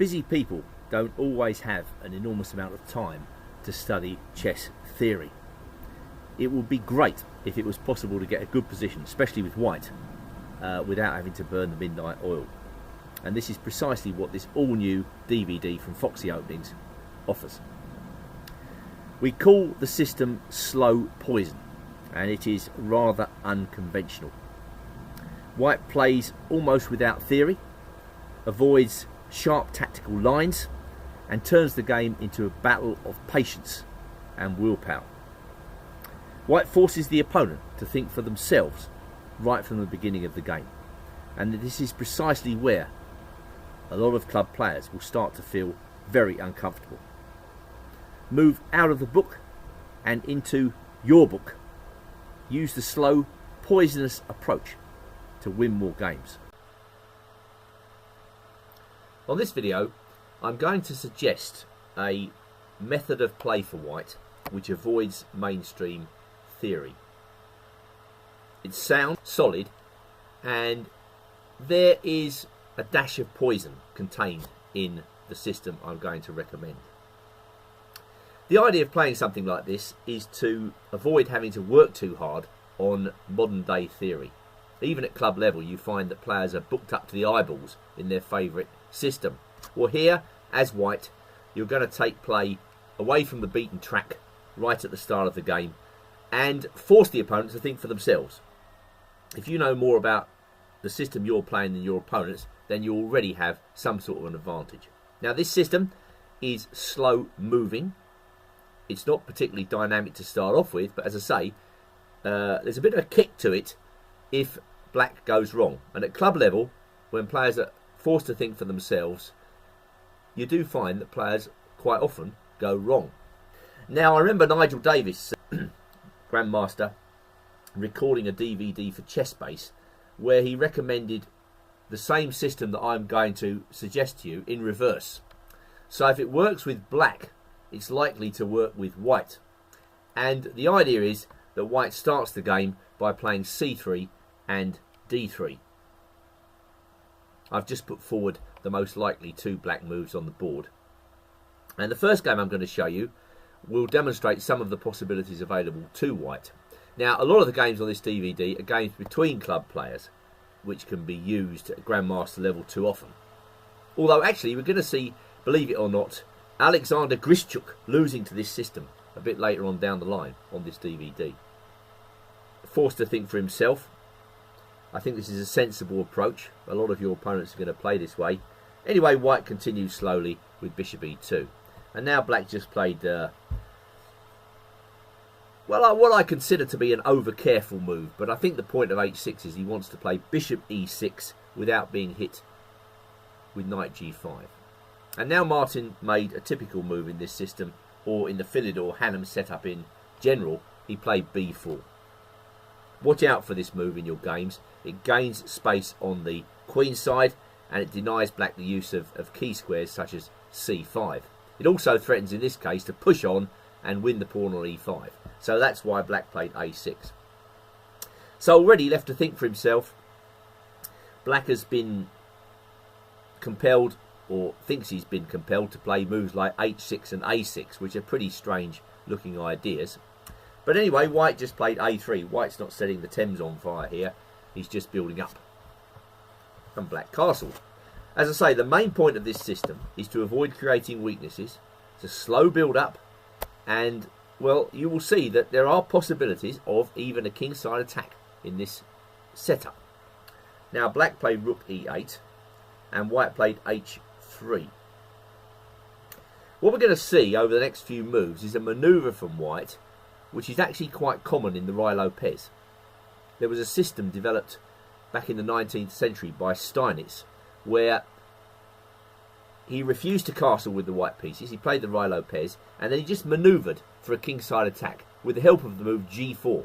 Busy people don't always have an enormous amount of time to study chess theory. It would be great if it was possible to get a good position, especially with white, without having to burn the midnight oil. And this is precisely what this all-new DVD from Foxy Openings offers. We call the system slow poison, and it is rather unconventional. White plays almost without theory, avoids sharp tactical lines, and turns the game into a battle of patience and willpower. White forces the opponent to think for themselves right from the beginning of the game, and this is precisely where a lot of club players will start to feel very uncomfortable. Move out of the book and into your book. Use the slow, poisonous approach to win more games. On this video, I'm going to suggest a method of play for white which avoids mainstream theory. It's sound, solid, and there is a dash of poison contained in the system I'm going to recommend. The idea of playing something like this is to avoid having to work too hard on modern day theory. Even at club level, you find that players are booked up to the eyeballs in their favourite system. Well, here, as white, you're going to take play away from the beaten track right at the start of the game and force the opponent to think for themselves. If you know more about the system you're playing than your opponents, then you already have some sort of an advantage. Now, this system is slow moving. It's not particularly dynamic to start off with, but as I say, there's a bit of a kick to it if black goes wrong. And at club level, when players are forced to think for themselves, you do find that players quite often go wrong. Now, I remember Nigel Davis, Grandmaster, recording a DVD for Chessbase where he recommended the same system that I'm going to suggest to you in reverse. So if it works with black, it's likely to work with white. And the idea is that white starts the game by playing c3 and d3. I've just put forward the most likely two black moves on the board. And the first game I'm going to show you will demonstrate some of the possibilities available to white. Now, a lot of the games on this DVD are games between club players, which can be used at Grandmaster level too often. Although, actually, we're going to see, believe it or not, Alexander Grischuk losing to this system a bit later on down the line on this DVD. Forced to think for himself. I think this is a sensible approach. A lot of your opponents are going to play this way. Anyway, white continues slowly with bishop e2. And now black just played, what I consider to be an over-careful move. But I think the point of h6 is he wants to play bishop e6 without being hit with knight g5. And now Martin made a typical move in this system, or in the Philidor Hannum setup in general. He played b4. Watch out for this move in your games. It gains space on the queen side, and it denies black the use of key squares such as c5. It also threatens in this case to push on and win the pawn on e5. So that's why black played a6. So already left to think for himself, black has been compelled, or thinks he's been compelled, to play moves like h6 and a6, which are pretty strange looking ideas. But anyway, white just played a3. White's not setting the Thames on fire here. He's just building up. And black castled. As I say, the main point of this system is to avoid creating weaknesses. It's a slow build up. And, well, you will see that there are possibilities of even a kingside attack in this setup. Now, black played rook e8. And white played h3. What we're going to see over the next few moves is a manoeuvre from white, which is actually quite common in the Ruy-Lopez. There was a system developed back in the 19th century by Steinitz, where he refused to castle with the white pieces. He played the Ruy-Lopez, and then he just manoeuvred for a kingside attack with the help of the move g4.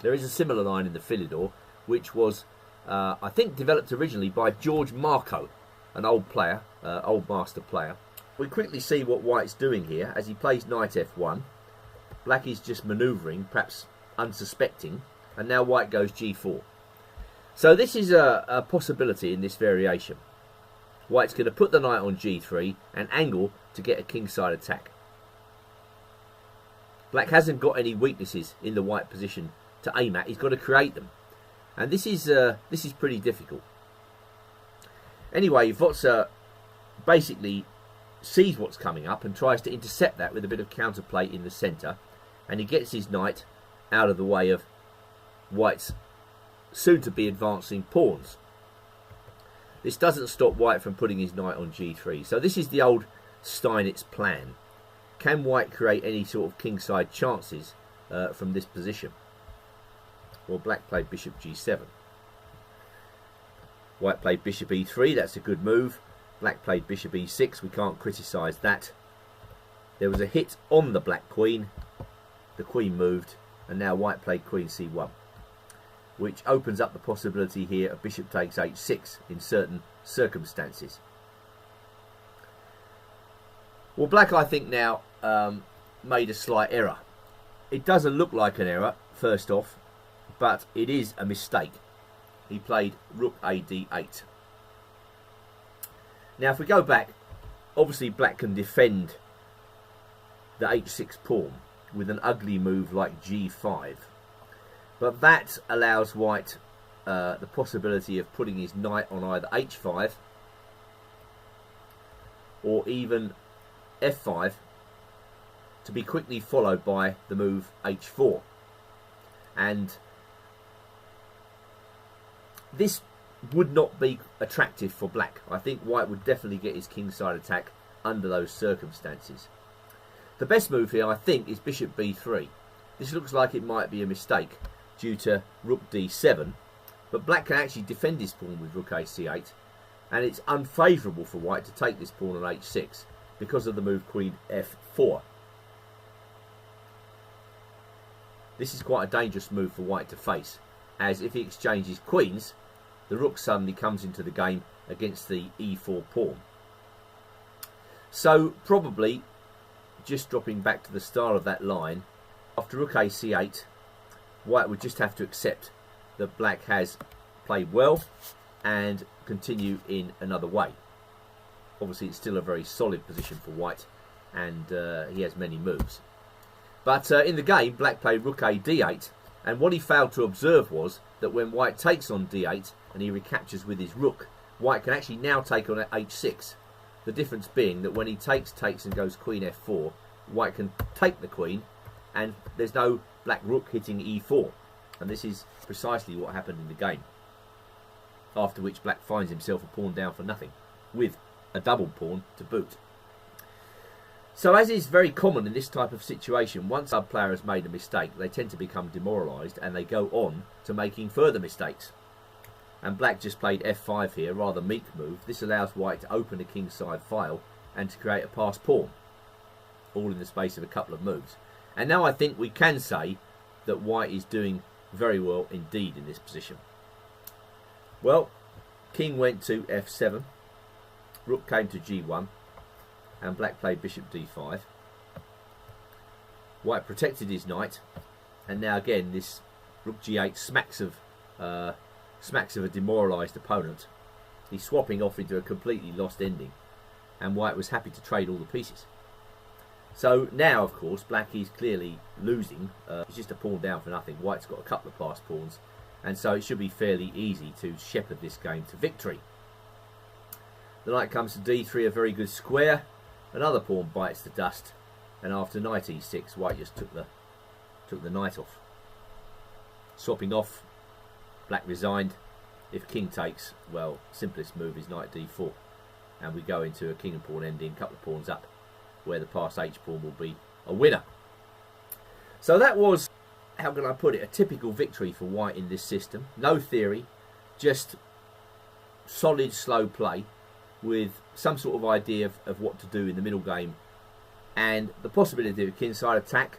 There is a similar line in the Philidor, which was, I think, developed originally by George Marco, an old player, old master player. We quickly see what white's doing here as he plays knight f1. Black is just manoeuvring, perhaps unsuspecting, and now white goes g4. So this is a possibility in this variation. White's going to put the knight on g3 and angle to get a kingside attack. Black hasn't got any weaknesses in the white position to aim at. He's got to create them, and this is pretty difficult. Anyway, Foxy basically sees what's coming up and tries to intercept that with a bit of counterplay in the centre, and he gets his knight out of the way of White's soon-to-be advancing pawns. This doesn't stop White from putting his knight on g3. So this is the old Steinitz plan. Can White create any sort of kingside chances from this position? Well, Black played bishop g7. White played bishop e3. That's a good move. Black played bishop e6. We can't criticise that. There was a hit on the black queen. The queen moved, and now White played queen c1, which opens up the possibility here of bishop takes h6 in certain circumstances. Well, Black, I think, now made a slight error. It doesn't look like an error, first off, but it is a mistake. He played rook a d8. Now, if we go back, obviously Black can defend the h6 pawn with an ugly move like g5. But that allows White the possibility of putting his knight on either h5 or even f5 to be quickly followed by the move h4. And this would not be attractive for Black. I think White would definitely get his kingside attack under those circumstances. The best move here, I think, is bishop b3. This looks like it might be a mistake due to rook d7, but Black can actually defend his pawn with rook a c8, and it's unfavourable for White to take this pawn on h6 because of the move queen f4. This is quite a dangerous move for White to face, as if he exchanges queens, the rook suddenly comes into the game against the e4 pawn. So probably, just dropping back to the start of that line, after rook a c8, White would just have to accept that Black has played well and continue in another way. Obviously, it's still a very solid position for White, and he has many moves. But in the game, Black played rook a d8, and what he failed to observe was that when White takes on d8 and he recaptures with his rook, White can actually now take on h6. The difference being that when he takes and goes queen f4, White can take the queen, and there's no Black rook hitting e4. And this is precisely what happened in the game. After which Black finds himself a pawn down for nothing, with a double pawn to boot. So, as is very common in this type of situation, once a player has made a mistake, they tend to become demoralised and they go on to making further mistakes. And Black just played f5 here, rather meek move. This allows White to open a kingside file and to create a passed pawn, all in the space of a couple of moves. And now I think we can say that White is doing very well indeed in this position. Well, King went to f7, Rook came to g1, and Black played bishop d5. White protected his knight, and now again this Rook g8 smacks of a demoralised opponent. He's swapping off into a completely lost ending, and White was happy to trade all the pieces. So now, of course, Black is clearly losing. It's just a pawn down for nothing. White's got a couple of passed pawns, and so it should be fairly easy to shepherd this game to victory. The knight comes to d3, a very good square. Another pawn bites the dust, and after knight e6, White just took the knight off. Swapping off, Black resigned. If king takes, well, simplest move is knight d4, and we go into a king and pawn ending, couple of pawns up, where the passed h pawn will be a winner. So that was, how can I put it, a typical victory for White in this system. No theory, just solid slow play with some sort of idea of what to do in the middle game, and the possibility of a kingside attack